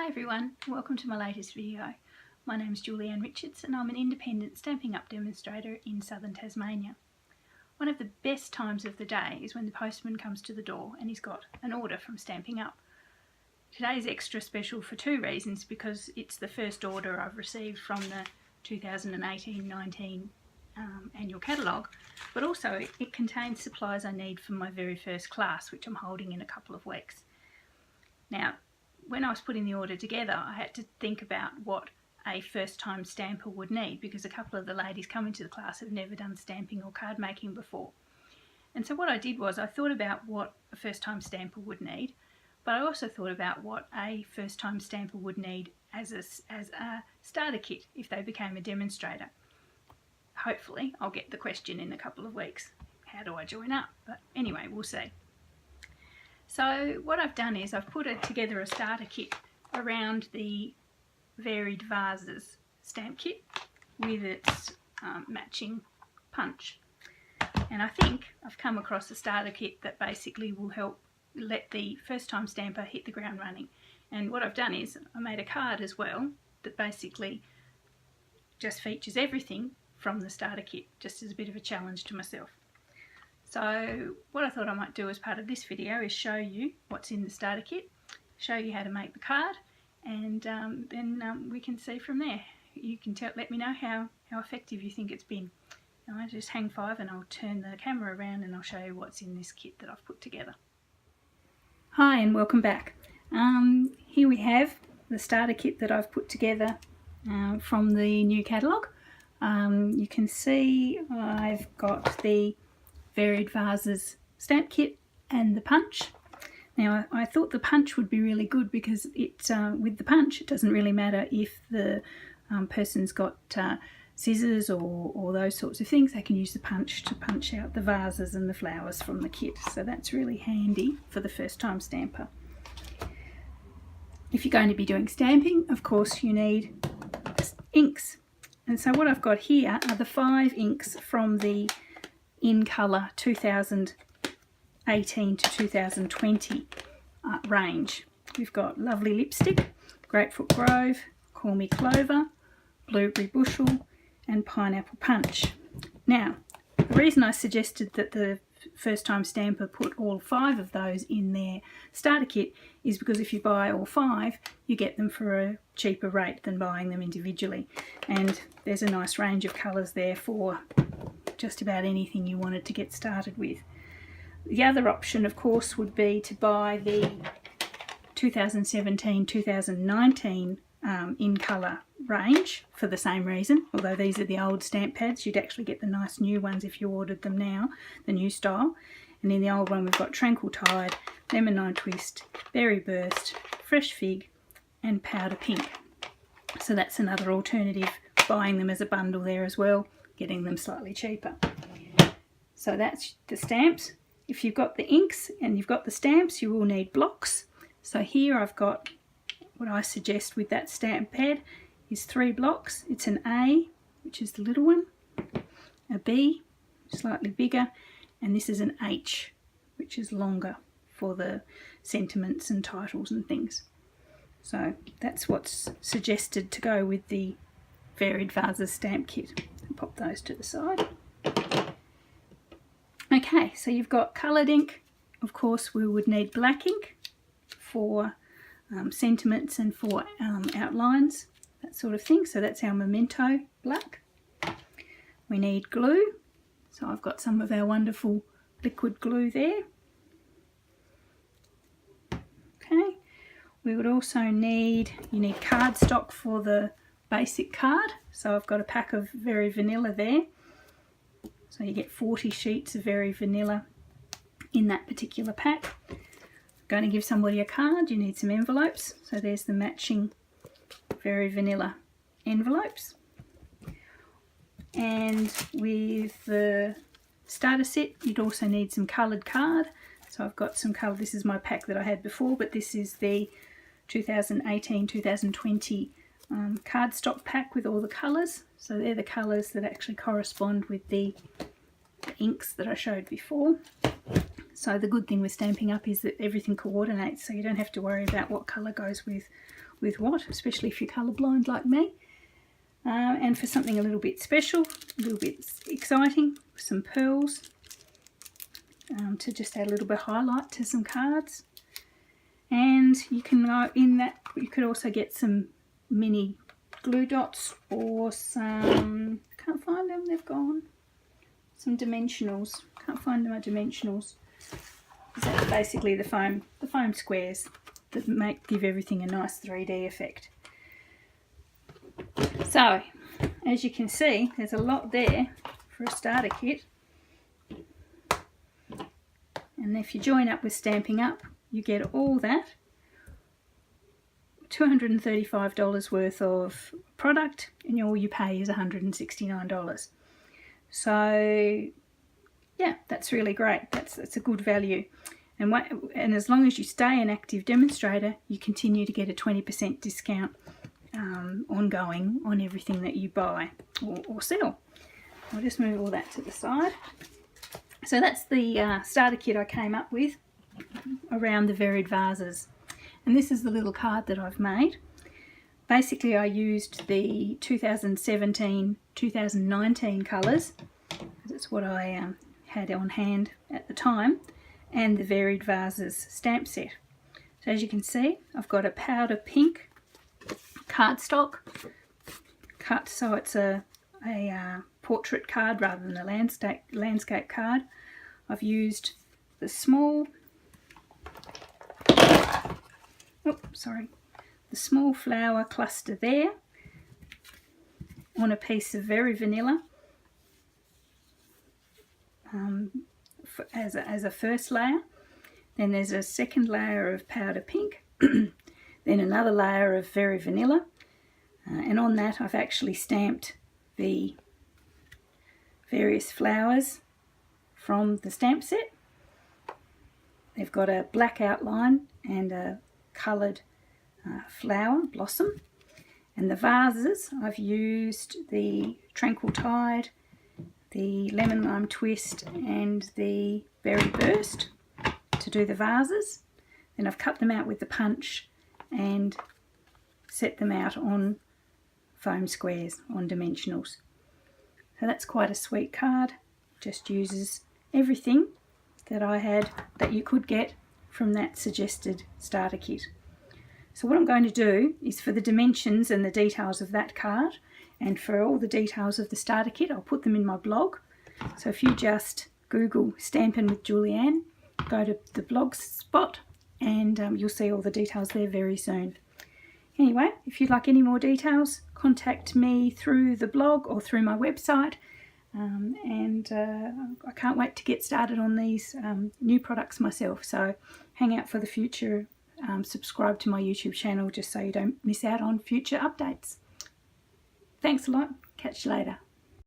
Hi everyone, welcome to my latest video. My name is Julianne Richards and I'm an independent Stampin' Up demonstrator in southern Tasmania. One of the best times of the day is when the postman comes to the door and he's got an order from Stampin' Up. Today is extra special for two reasons, because it's the first order I've received from the 2018-19 annual catalogue, but also it contains supplies I need for my very first class, which I'm holding in a couple of weeks. Now, when I was putting the order together, I had to think about what a first-time stamper would need, because a couple of the ladies coming to the class have never done stamping or card making before. And so what I did was I thought about what a first-time stamper would need, but I also thought about what a first-time stamper would need as a starter kit if they became a demonstrator. Hopefully I'll get the question in a couple of weeks, how do I join up? But anyway, we'll see. So what I've done is I've put together a starter kit around the Varied Vases stamp kit with its matching punch. And I think I've come across a starter kit that basically will help let the first time stamper hit the ground running. And what I've done is I made a card as well that basically just features everything from the starter kit, just as a bit of a challenge to myself. So what I thought I might do as part of this video is show you what's in the starter kit, show you how to make the card, and then we can see from there. You can let me know how effective you think it's been. Now I just hang 5 and I'll turn the camera around and I'll show you what's in this kit that I've put together. Hi and welcome back. Here we have the starter kit that I've put together from the new catalogue. You can see I've got the Varied Vases stamp kit and the punch. Now I thought the punch would be really good because with the punch it doesn't really matter if the person's got scissors or those sorts of things. They can use the punch to punch out the vases and the flowers from the kit, so that's really handy for the first time stamper. If you're going to be doing stamping, of course you need inks, and so what I've got here are the 5 inks from the in colour 2018 to 2020 range. We've got Lovely Lipstick, Grapefruit Grove, Call Me Clover, Blueberry Bushel and Pineapple Punch. Now the reason I suggested that the first time stamper put all 5 of those in their starter kit is because if you buy all 5 you get them for a cheaper rate than buying them individually, and there's a nice range of colours there for just about anything you wanted to get started with. The other option of course would be to buy the 2017-2019 in colour range for the same reason, although these are the old stamp pads. You'd actually get the nice new ones if you ordered them now, the new style. And in the old one we've got Tranquil Tide, Lemon 9 Twist, Berry Burst, Fresh Fig and Powder Pink. So that's another alternative, buying them as a bundle there as well, getting them slightly cheaper. So that's the stamps. If you've got the inks and you've got the stamps, you will need blocks. So here I've got what I suggest with that stamp pad is 3 blocks. It's an A, which is the little one, a B, slightly bigger, and this is an H, which is longer for the sentiments and titles and things. So that's what's suggested to go with the Varied Vases stamp kit. Pop those to the side. Okay, so you've got coloured ink. Of course we would need black ink for sentiments and for outlines, that sort of thing. So that's our Memento black. We need glue. So I've got some of our wonderful liquid glue there. Okay, we would also need cardstock for the basic card. So I've got a pack of Very Vanilla there. So you get 40 sheets of Very Vanilla in that particular pack. Going to give somebody a card, you need some envelopes. So there's the matching Very Vanilla envelopes. And with the starter set, you'd also need some coloured card. So I've got some colour. This is my pack that I had before, but this is the 2018-2020 cardstock pack with all the colours. So they're the colours that actually correspond with the inks that I showed before. So the good thing with Stampin' Up is that everything coordinates, so you don't have to worry about what colour goes with what, especially if you're colourblind like me. And for something a little bit special, a little bit exciting, some pearls to just add a little bit of highlight to some cards. And you can in that you could also get some mini glue dots or some, can't find them, they've gone, some dimensionals. Can't find my dimensionals. That's basically the foam squares that give everything a nice 3D effect. So, as you can see, there's a lot there for a starter kit. And if you join up with Stampin' Up, you get all that. $235 worth of product, and all you pay is $169. So, yeah, that's really great. That's a good value. And as long as you stay an active demonstrator, you continue to get a 20% discount ongoing on everything that you buy or sell. I'll just move all that to the side. So that's the starter kit I came up with around the varied vases. And this is the little card that I've made. Basically, I used the 2017-2019 colours. That's what I had on hand at the time, and the Varied Vases stamp set. So as you can see, I've got a powder pink cardstock cut so it's a portrait card rather than a landscape card. I've used the small flower cluster there on a piece of Very Vanilla as a first layer. Then there's a second layer of powder pink, then another layer of Very Vanilla, and on that I've actually stamped the various flowers from the stamp set. They've got a black outline and a coloured flower blossom. And the vases, I've used the Tranquil Tide, the Lemon Lime Twist and the Berry Burst to do the vases. Then I've cut them out with the punch and set them out on foam squares, on dimensionals. So that's quite a sweet card. Just uses everything that I had that you could get from that suggested starter kit. So what I'm going to do is, for the dimensions and the details of that card, and for all the details of the starter kit, I'll put them in my blog. So if you just Google Stampin' with Julianne, go to the blog spot, and you'll see all the details there very soon. Anyway, if you'd like any more details, contact me through the blog or through my website. I can't wait to get started on these new products myself. So hang out for the future. Subscribe to my YouTube channel just so you don't miss out on future updates. Thanks a lot. Catch you later.